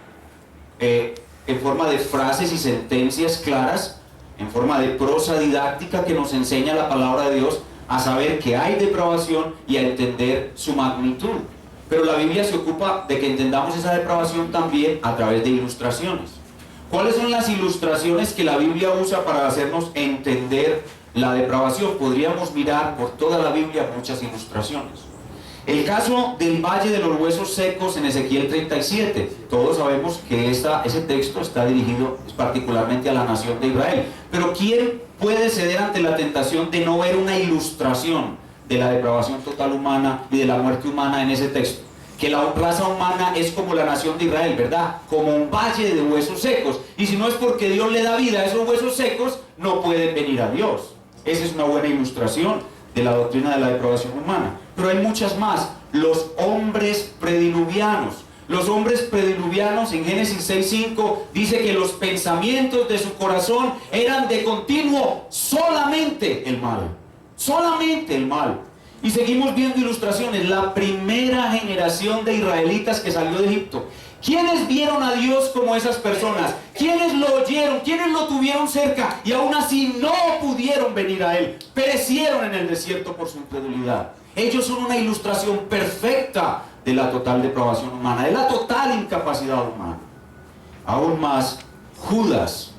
Speaker 1: en forma de frases y sentencias claras, en forma de prosa didáctica que nos enseña la palabra de Dios a saber que hay depravación y a entender su magnitud. Pero la Biblia se ocupa de que entendamos esa depravación también a través de ilustraciones. ¿Cuáles son las ilustraciones que la Biblia usa para hacernos entender la depravación? Podríamos mirar por toda la Biblia muchas ilustraciones. El caso del Valle de los Huesos Secos en Ezequiel 37. Todos sabemos que ese texto está dirigido particularmente a la nación de Israel. Pero ¿quién puede ceder ante la tentación de no ver una ilustración de la depravación total humana y de la muerte humana en ese texto? Que la raza humana es como la nación de Israel, ¿verdad? Como un valle de huesos secos. Y si no es porque Dios le da vida a esos huesos secos, no pueden venir a Dios. Esa es una buena ilustración de la doctrina de la depravación humana. Pero hay muchas más. Los hombres prediluvianos. Los hombres prediluvianos en Génesis 6:5 dice que los pensamientos de su corazón eran de continuo solamente el mal. Solamente el mal. Y seguimos viendo ilustraciones. La primera generación de israelitas que salió de Egipto. ¿Quiénes vieron a Dios como esas personas? ¿Quiénes lo oyeron? ¿Quiénes lo tuvieron cerca? Y aún así no pudieron venir a Él. Perecieron en el desierto por su incredulidad. Ellos son una ilustración perfecta de la total depravación humana, de la total incapacidad humana. Aún más, Judas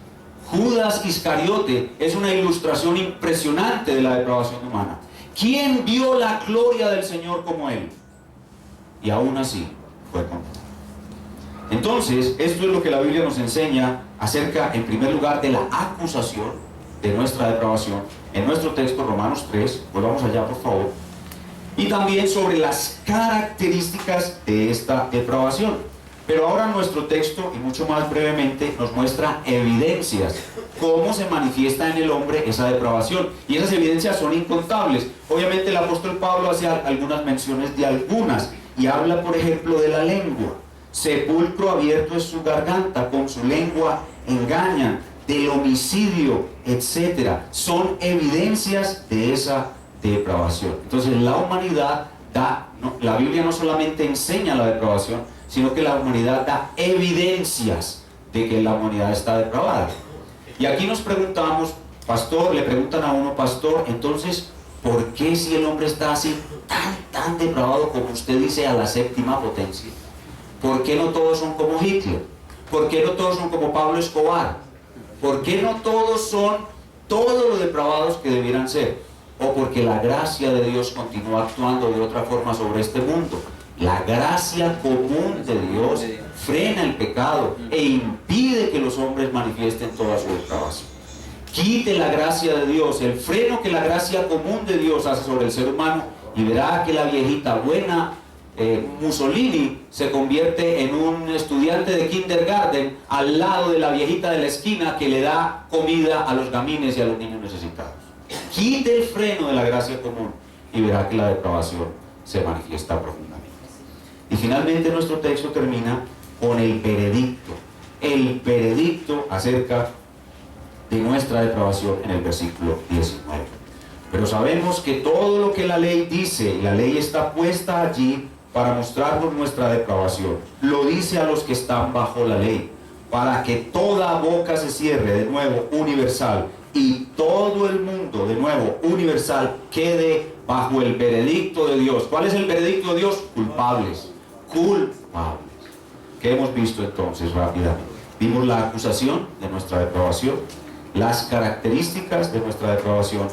Speaker 1: Iscariote es una ilustración impresionante de la depravación humana. ¿Quién vio la gloria del Señor como Él? Y aún así fue condenado. Entonces, esto es lo que la Biblia nos enseña acerca, en primer lugar, de la acusación de nuestra depravación. En nuestro texto, Romanos 3, volvamos allá por favor. Y también sobre las características de esta depravación. Pero ahora nuestro texto, y mucho más brevemente, nos muestra evidencias, cómo se manifiesta en el hombre esa depravación. Y esas evidencias son incontables. Obviamente el apóstol Pablo hace algunas menciones de algunas, y habla, por ejemplo, de la lengua. Sepulcro abierto es su garganta, con su lengua engañan, del homicidio, etc. Son evidencias de esa depravación. Entonces la humanidad la Biblia no solamente enseña la depravación, sino que la humanidad da evidencias de que la humanidad está depravada. Y aquí nos preguntamos, pastor, le preguntan a uno, pastor, entonces, ¿por qué si el hombre está así tan depravado como usted dice a la séptima potencia? ¿Por qué no todos son como Hitler? ¿Por qué no todos son como Pablo Escobar? ¿Por qué no todos son todos los depravados que debieran ser? O porque la gracia de Dios continúa actuando de otra forma sobre este mundo. La gracia común de Dios frena el pecado e impide que los hombres manifiesten toda su depravación. Quite la gracia de Dios, el freno que la gracia común de Dios hace sobre el ser humano, y verá que la viejita buena Mussolini se convierte en un estudiante de kindergarten al lado de la viejita de la esquina que le da comida a los gamines y a los niños necesitados. Quite el freno de la gracia común y verá que la depravación se manifiesta profundamente. Y finalmente nuestro texto termina con el veredicto acerca de nuestra depravación en el versículo 19. Pero sabemos que todo lo que la ley dice, y la ley está puesta allí para mostrarnos nuestra depravación, lo dice a los que están bajo la ley, para que toda boca se cierre, de nuevo universal, y todo el mundo, de nuevo universal, quede bajo el veredicto de Dios. ¿Cuál es el veredicto de Dios? Culpables. ¿Qué hemos visto entonces rápidamente? Vimos la acusación de nuestra depravación, las características de nuestra depravación,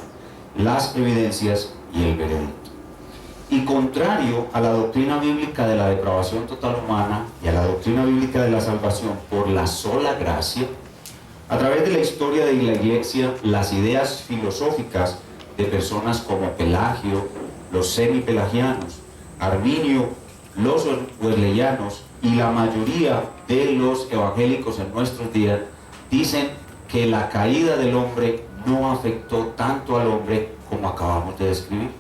Speaker 1: las evidencias y el veredicto. Y contrario a la doctrina bíblica de la depravación total humana y a la doctrina bíblica de la salvación por la sola gracia, a través de la historia de la Iglesia, las ideas filosóficas de personas como Pelagio, los semipelagianos, Arminio, los wesleyanos y la mayoría de los evangélicos en nuestros días dicen que la caída del hombre no afectó tanto al hombre como acabamos de describir.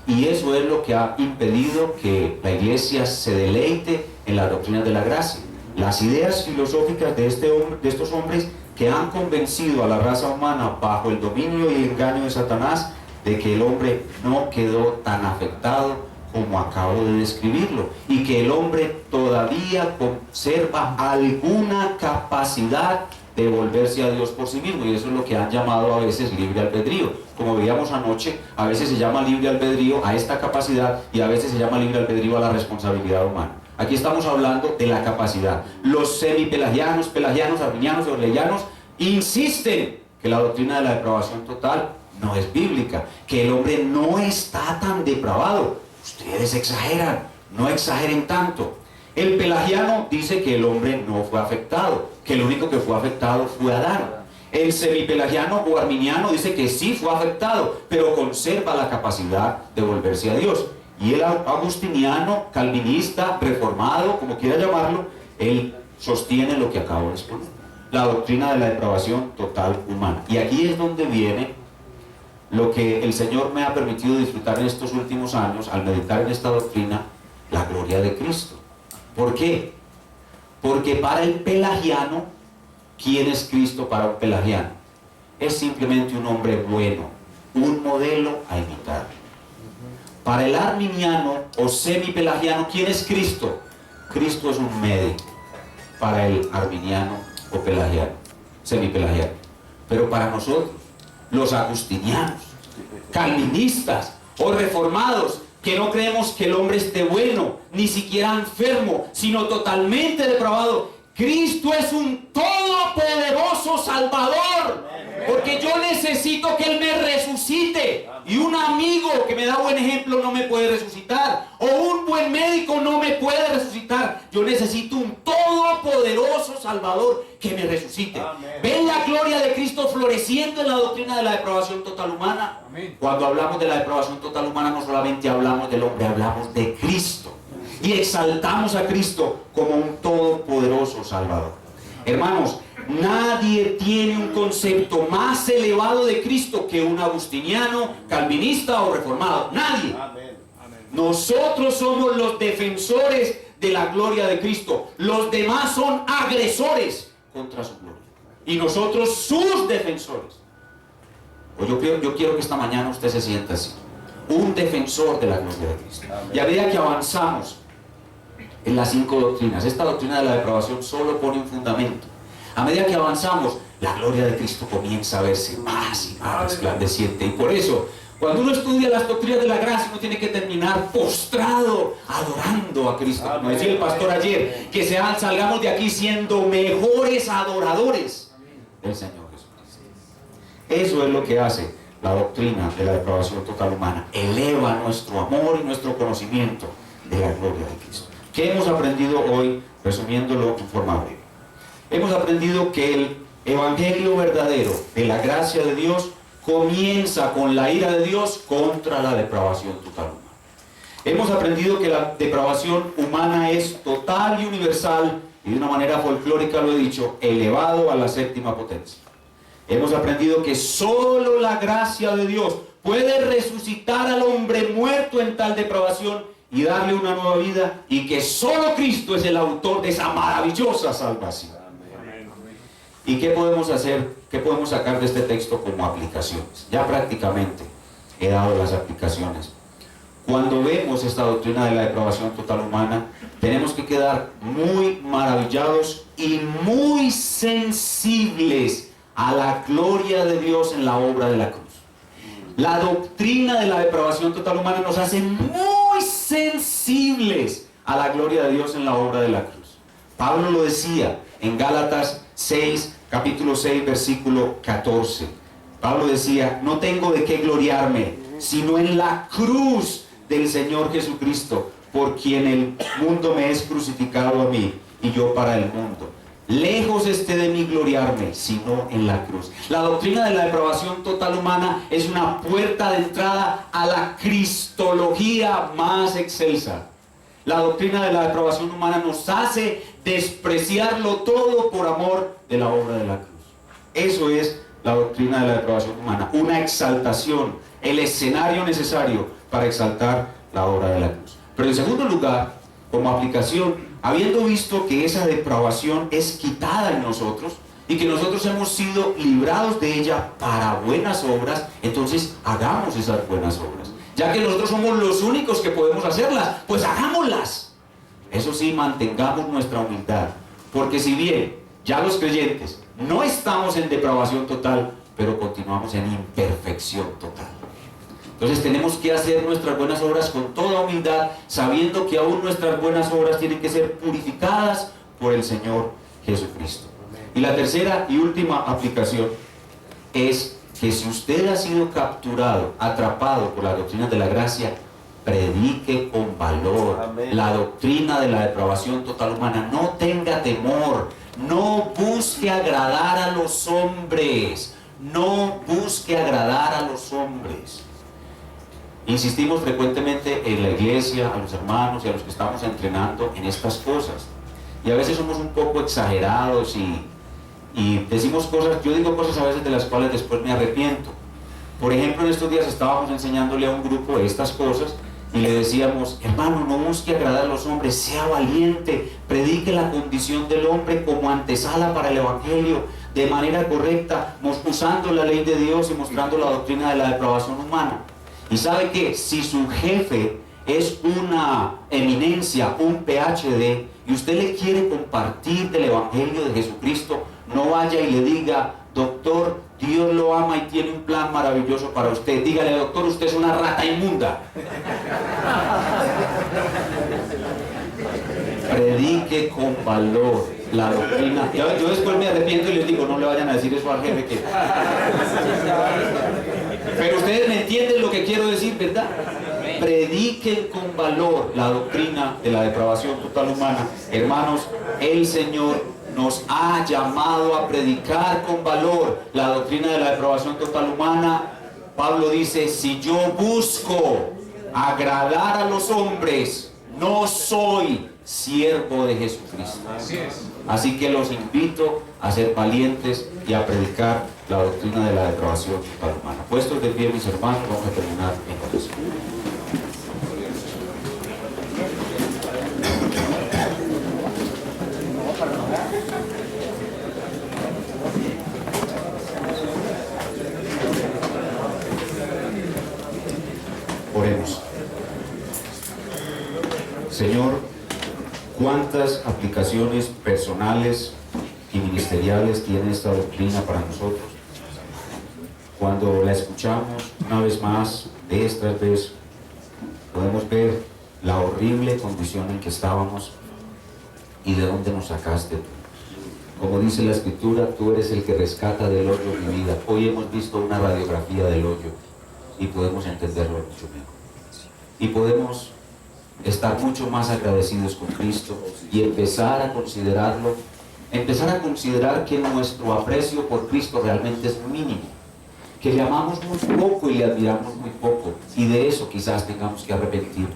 Speaker 1: Y eso es lo que ha impedido que la Iglesia se deleite en la doctrina de la gracia. Las ideas filosóficas de estos hombres que han convencido a la raza humana bajo el dominio y el engaño de Satanás de que el hombre no quedó tan afectado como acabo de describirlo, y que el hombre todavía conserva alguna capacidad de volverse a Dios por sí mismo, y eso es lo que han llamado a veces libre albedrío. Como veíamos anoche, a veces se llama libre albedrío a esta capacidad y a veces se llama libre albedrío a la responsabilidad humana. Aquí estamos hablando de la capacidad. Los semipelagianos, pelagianos, arminianos, wesleyanos insisten que la doctrina de la depravación total no es bíblica, que el hombre no está tan depravado. Ustedes exageran, no exageren tanto. El pelagiano dice que el hombre no fue afectado, que el único que fue afectado fue Adán. El semipelagiano o arminiano dice que sí fue afectado, pero conserva la capacidad de volverse a Dios. Y el agustiniano, calvinista, reformado, como quiera llamarlo, él sostiene lo que acabo de exponer, la doctrina de la depravación total humana. Y aquí es donde viene lo que el Señor me ha permitido disfrutar en estos últimos años al meditar en esta doctrina, la gloria de Cristo. ¿Por qué? Porque para el pelagiano, ¿quién es Cristo para un pelagiano? Es simplemente un hombre bueno, un modelo a imitar. Para el arminiano o semipelagiano, ¿quién es Cristo? Cristo es un médico para el arminiano o pelagiano, semipelagiano. Pero para nosotros, los agustinianos, calvinistas o reformados, que no creemos que el hombre esté bueno, ni siquiera enfermo, sino totalmente depravado, Cristo es un todopoderoso Salvador, porque yo necesito que Él me resucite, y un amigo que me da buen ejemplo no me puede resucitar, o un buen médico no me puede resucitar. Yo necesito un todopoderoso Salvador que me resucite. ¿Ven la gloria de Cristo floreciendo en la doctrina de la depravación total humana? Cuando hablamos de la depravación total humana, no solamente hablamos del hombre, hablamos de Cristo, y exaltamos a Cristo como un todopoderoso Salvador. Hermanos, nadie tiene un concepto más elevado de Cristo que un agustiniano, calvinista o reformado. Nadie. Nosotros somos los defensores de la gloria de Cristo. Los demás son agresores contra su gloria, y nosotros sus defensores. Pues yo quiero que esta mañana usted se sienta así. un defensor de la gloria de Cristo. Y a medida que avanzamos en las 5 doctrinas, esta doctrina de la depravación solo pone un fundamento. A medida que avanzamos, la gloria de Cristo comienza a verse más y más resplandeciente. Y por eso, cuando uno estudia las doctrinas de la gracia, uno tiene que terminar postrado, adorando a Cristo. Como decía el pastor ayer, que salgamos de aquí siendo mejores adoradores del Señor Jesucristo. Eso es lo que hace la doctrina de la depravación total humana. Eleva nuestro amor y nuestro conocimiento de la gloria de Cristo. ¿Qué hemos aprendido hoy? Resumiéndolo en forma breve. Hemos aprendido que el evangelio verdadero de la gracia de Dios comienza con la ira de Dios contra la depravación total humana. Hemos aprendido que la depravación humana es total y universal, y de una manera folclórica lo he dicho, elevado a la 7ª potencia. Hemos aprendido que solo la gracia de Dios puede resucitar al hombre muerto en tal depravación y darle una nueva vida, y que solo Cristo es el autor de esa maravillosa salvación. ¿Y qué podemos hacer? ¿Qué podemos sacar de este texto como aplicaciones? Ya prácticamente he dado las aplicaciones. Cuando vemos esta doctrina de la depravación total humana, tenemos que quedar muy maravillados y muy sensibles a la gloria de Dios en la obra de la cruz. La doctrina de la depravación total humana nos hace muy sensibles a la gloria de Dios en la obra de la cruz. Pablo lo decía en Gálatas 6, capítulo 6, versículo 14. Pablo decía: no tengo de qué gloriarme, sino en la cruz del Señor Jesucristo, por quien el mundo me es crucificado a mí y yo para el mundo. Lejos esté de mí gloriarme, sino en la cruz. La doctrina de la depravación total humana es una puerta de entrada a la cristología más excelsa. La doctrina de la depravación humana nos hace despreciarlo todo por amor de la obra de la cruz. Eso es la doctrina de la depravación humana, una exaltación, el escenario necesario para exaltar la obra de la cruz. Pero en segundo lugar, como aplicación, habiendo visto que esa depravación es quitada en nosotros y que nosotros hemos sido librados de ella para buenas obras, entonces hagamos esas buenas obras. Ya que nosotros somos los únicos que podemos hacerlas, pues hagámoslas. Eso sí, mantengamos nuestra humildad, porque si bien ya los creyentes no estamos en depravación total, pero continuamos en imperfección total. Entonces tenemos que hacer nuestras buenas obras con toda humildad, sabiendo que aún nuestras buenas obras tienen que ser purificadas por el Señor Jesucristo. Y la tercera y última aplicación es que si usted ha sido capturado, atrapado por la doctrina de la gracia, predique con valor. Amén. La doctrina de la depravación total humana. No tenga temor, no busque agradar a los hombres, no busque agradar a los hombres. Insistimos frecuentemente en la iglesia, a los hermanos y a los que estamos entrenando en estas cosas, y a veces somos un poco exagerados y decimos cosas. Yo digo cosas a veces de las cuales después me arrepiento. Por ejemplo, en estos días estábamos enseñándole a un grupo estas cosas y le decíamos: hermano, no busque agradar a los hombres, sea valiente, predique la condición del hombre como antesala para el evangelio, de manera correcta, usando la ley de Dios y mostrando la doctrina de la depravación humana. Y sabe que si su jefe es una eminencia, un PhD, y usted le quiere compartir del evangelio de Jesucristo, no vaya y le diga: doctor, Dios lo ama y tiene un plan maravilloso para usted. Dígale: doctor, usted es una rata inmunda. Predique con valor la doctrina. Yo después me arrepiento y les digo: no le vayan a decir eso al jefe que... Pero ustedes me entienden lo que quiero decir, ¿verdad? Prediquen con valor la doctrina de la depravación total humana. Hermanos, el Señor nos ha llamado a predicar con valor la doctrina de la depravación total humana. Pablo dice: si yo busco agradar a los hombres, no soy siervo de Jesucristo. Así que los invito a ser valientes y a predicar la doctrina de la depravación total humana. Puestos de pie, mis hermanos, vamos a terminar en oración. Oremos. Señor, cuántas aplicaciones personales y ministeriales tiene esta doctrina para nosotros. Cuando la escuchamos una vez más, vez tras vez, podemos ver la horrible condición en que estábamos y de dónde nos sacaste tú. Como dice la Escritura, tú eres el que rescata del hoyo mi vida. Hoy hemos visto una radiografía del hoyo y podemos entenderlo mucho mejor. Y podemos estar mucho más agradecidos con Cristo y empezar a considerarlo, empezar a considerar que nuestro aprecio por Cristo realmente es mínimo, que le amamos muy poco y le admiramos muy poco, y de eso quizás tengamos que arrepentirnos,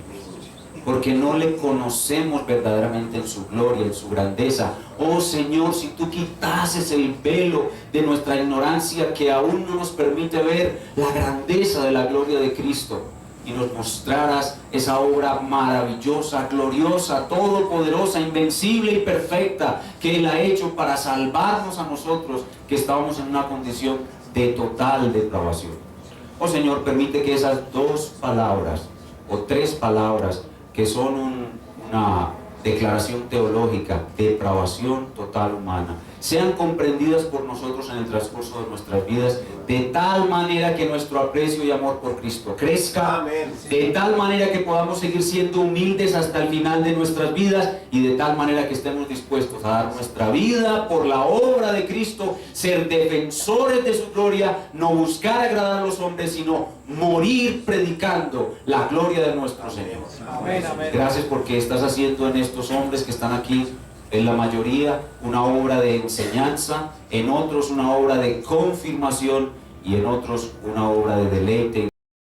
Speaker 1: porque no le conocemos verdaderamente en su gloria, en su grandeza. Oh Señor, si tú quitases el velo de nuestra ignorancia que aún no nos permite ver la grandeza de la gloria de Cristo, y nos mostraras esa obra maravillosa, gloriosa, todopoderosa, invencible y perfecta que Él ha hecho para salvarnos a nosotros que estábamos en una condición de total depravación. Oh Señor, permite que esas dos palabras o tres palabras que son una declaración teológica, depravación total humana, sean comprendidas por nosotros en el transcurso de nuestras vidas, de tal manera que nuestro aprecio y amor por Cristo crezca. Amén. De tal manera que podamos seguir siendo humildes hasta el final de nuestras vidas, y de tal manera que estemos dispuestos a dar nuestra vida por la obra de Cristo, ser defensores de su gloria, no buscar agradar a los hombres, sino morir predicando la gloria de nuestro Señor. Amén. Gracias porque estás haciendo en estos hombres que están aquí, en la mayoría, una obra de enseñanza, en otros una obra de confirmación y en otros una obra de deleite.